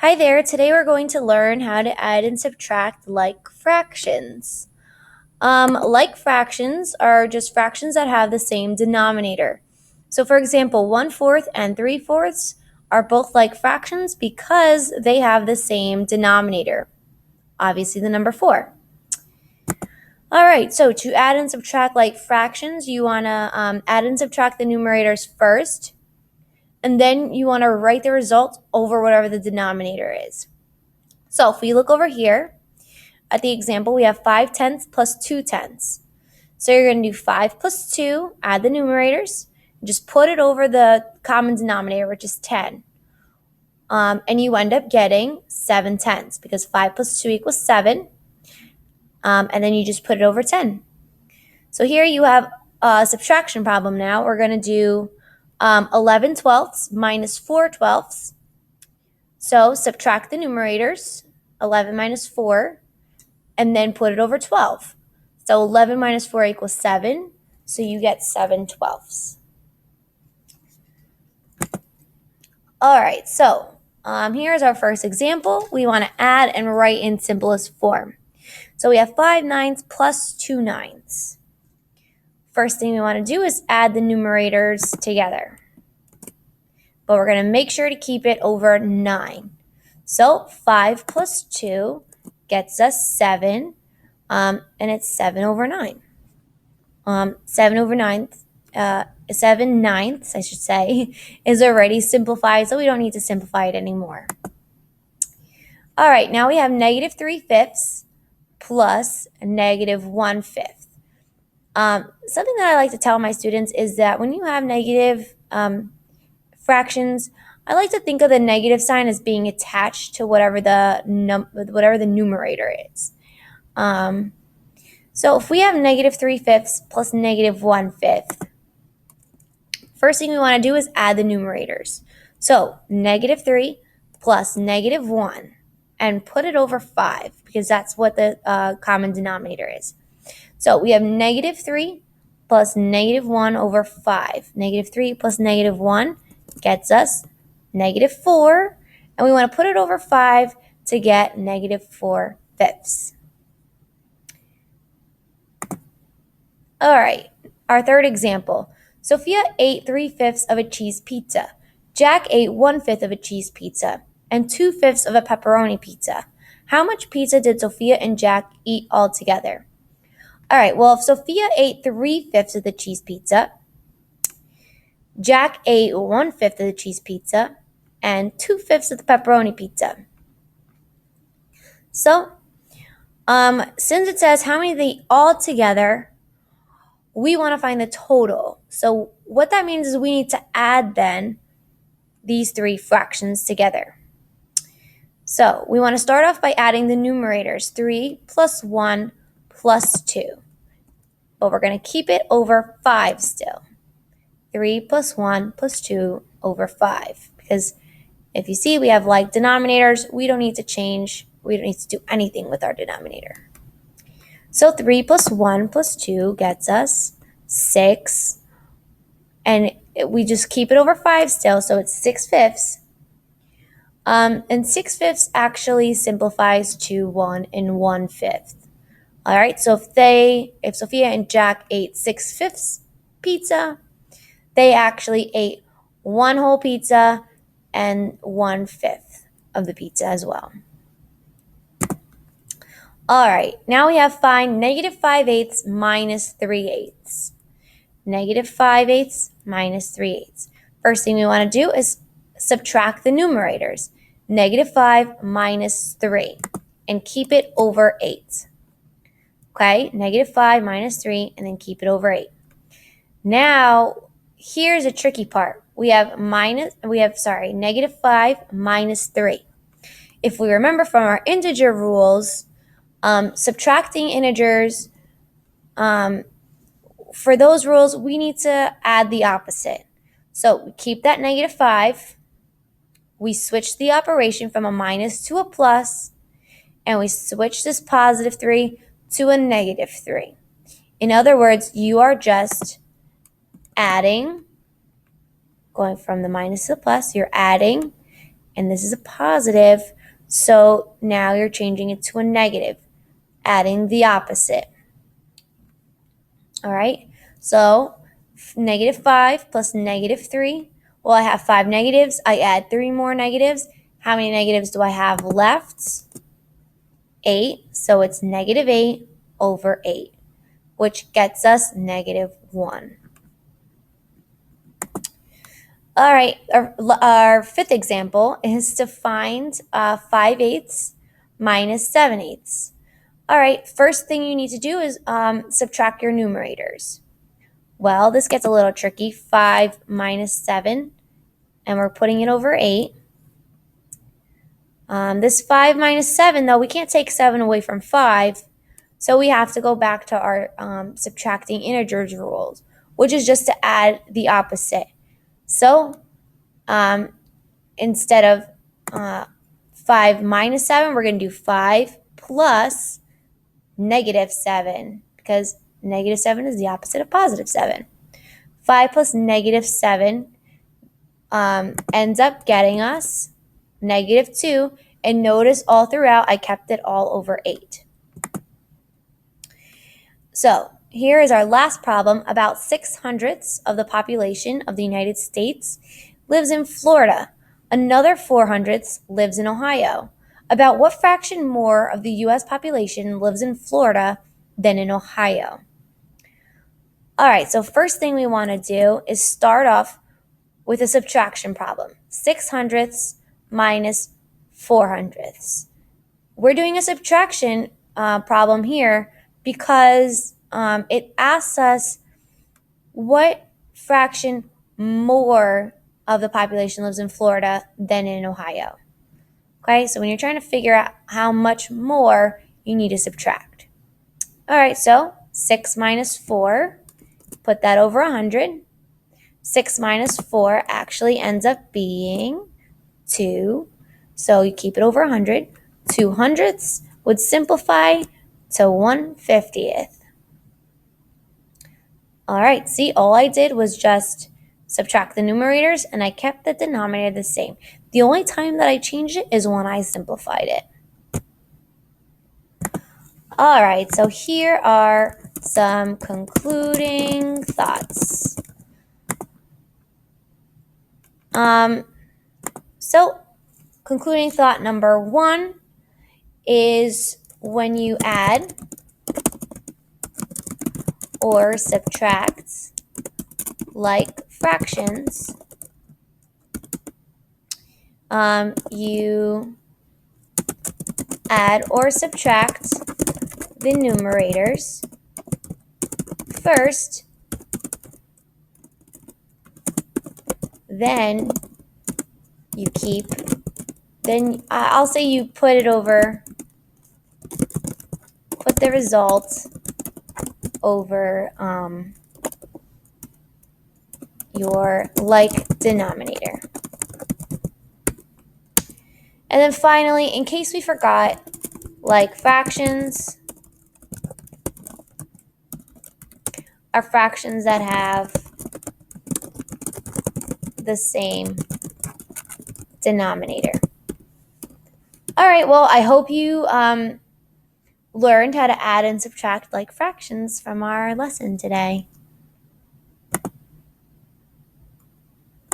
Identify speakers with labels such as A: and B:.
A: Hi there, today we're going to learn how to add and subtract like fractions. Like fractions are just fractions that have the same denominator. So for example, 1/4 and 3/4 are both like fractions because they have the same denominator, obviously the number 4. All right, so to add and subtract like fractions, you want to add and subtract the numerators first, and then you want to write the result over whatever the denominator is. So if we look over here at the example, we have 5/10 plus 2/10. So you're going to do 5 plus 2, add the numerators, and just put it over the common denominator, which is 10. And you end up getting 7/10 because 5 plus 2 equals 7. And then you just put it over 10. So here you have a subtraction problem now. We're going to do 11/12 minus 4/12. So subtract the numerators, 11 minus 4, and then put it over 12. So 11 minus 4 equals 7, so you get 7/12. All right, so here's our first example. We want to add and write in simplest form. So we have 5/9 plus 2/9. First thing we want to do is add the numerators together. But we're going to make sure to keep it over 9. So 5 plus 2 gets us 7, and it's 7/9. 7/9, I should say, is already simplified, so we don't need to simplify it anymore. All right, now we have -3/5 plus -1/5. Something that I like to tell my students is that when you have negative fractions, I like to think of the negative sign as being attached to whatever the numerator is. So if we have -3/5 plus -1/5, first thing we want to do is add the numerators. So -3 plus -1 and put it over 5 because that's what the common denominator is. So we have -3 plus -1 over 5. -3 plus -1 gets us -4, and we want to put it over 5 to get -4/5. All right, our third example. Sophia ate 3/5 of a cheese pizza. Jack ate 1/5 of a cheese pizza and 2/5 of a pepperoni pizza. How much pizza did Sophia and Jack eat all together? All right, well, if Sophia ate 3/5 of the cheese pizza, Jack ate 1/5 of the cheese pizza, and 2/5 of the pepperoni pizza. So, since it says how many they eat all together, we want to find the total. So what that means is we need to add then these three fractions together. So we want to start off by adding the numerators, 3 plus 1 plus 2. But we're going to keep it over 5 still. 3 plus 1 plus 2 over 5. Because if you see we have like denominators, we don't need to change. We don't need to do anything with our denominator. So 3 plus 1 plus 2 gets us 6. And we just keep it over 5 still, so it's 6/5. And 6/5 actually simplifies to 1 and 1/5. All right, so if Sophia and Jack ate 6/5 pizza, they actually ate 1 whole pizza and 1/5 of the pizza as well. All right, now we have find -5/8 minus 3/8. -5/8 minus 3/8. First thing we want to do is subtract the numerators. -5 minus 3 and keep it over 8. Okay, -5 minus 3 and then keep it over 8. Now, here's a tricky part. We have -5 minus 3. If we remember from our integer rules, subtracting integers, for those rules, we need to add the opposite. So we keep that -5. We switch the operation from a minus to a plus, and we switch this +3 to a -3. In other words, you are just adding, going from the minus to the plus, you're adding and this is a positive, so now you're changing it to a negative, adding the opposite. All right, so -5 plus -3. Well, I have 5 negatives. I add 3 more negatives. How many negatives do I have left? 8. So it's -8 over 8, which gets us -1. All right, our fifth example is to find 5/8 minus 7/8. All right, first thing you need to do is subtract your numerators. Well, this gets a little tricky. 5 minus 7, and we're putting it over 8. This 5 minus 7, though, we can't take 7 away from 5, so we have to go back to our subtracting integers rules, which is just to add the opposite. So instead of 5 minus 7, we're going to do 5 plus -7, because -7 is the opposite of +7. 5 plus -7 ends up getting us -2, and notice all throughout I kept it all over 8. So here is our last problem. About 6/100ths of the population of the United States lives in Florida. Another 4/100ths lives in Ohio. About what fraction more of the U.S. population lives in Florida than in Ohio? All right, so first thing we want to do is start off with a subtraction problem. 6/100ths minus 4/100ths. We're doing a subtraction problem here because it asks us what fraction more of the population lives in Florida than in Ohio. Okay, so when you're trying to figure out how much more, you need to subtract. All right, so 6 minus 4, put that over 100. 6 minus 4 actually ends up being 2, so you keep it over 100. 2/100ths would simplify to 1/50th. All right, see, all I did was just subtract the numerators, and I kept the denominator the same. The only time that I changed it is when I simplified it. All right, so here are some concluding thoughts. So concluding thought number 1 is when you add or subtract like fractions, you add or subtract the numerators first, then you keep, then I'll say you put it over, put the result over your like denominator. And then finally, in case we forgot, like fractions are fractions that have the same denominator. All right, well, I hope you learned how to add and subtract like fractions from our lesson today.